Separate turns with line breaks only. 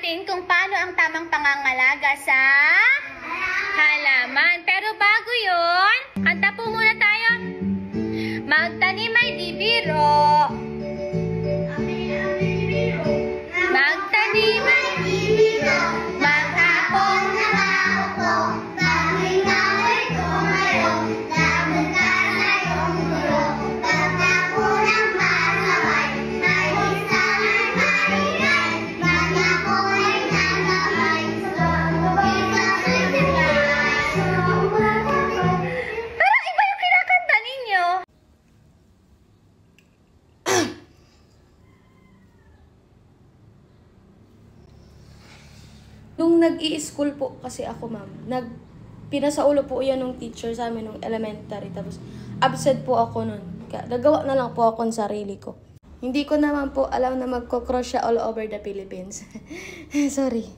natin kung paano ang tamang pangangalaga sa halaman. Pero bago yun, kanta po muna tayo. Magtanim ay di biro. Magtanim ay di biro. Maghapon na maupo. Pag-ingaway ko ngayon. Lamutan na yung gulo. Pagkapo ng malaway. May isang maingay. Kanya ko ay nanamay. Parang iba yung kinakanta ninyo.
Nung nag-i-school po kasi ako, ma'am, pinasaulo po yan ng teacher sa amin nung elementary. Tapos, absent po ako nun. Nagawa na lang po ako ng sarili ko. Hindi ko naman po alam na magko-cross siya all over the Philippines. Sorry.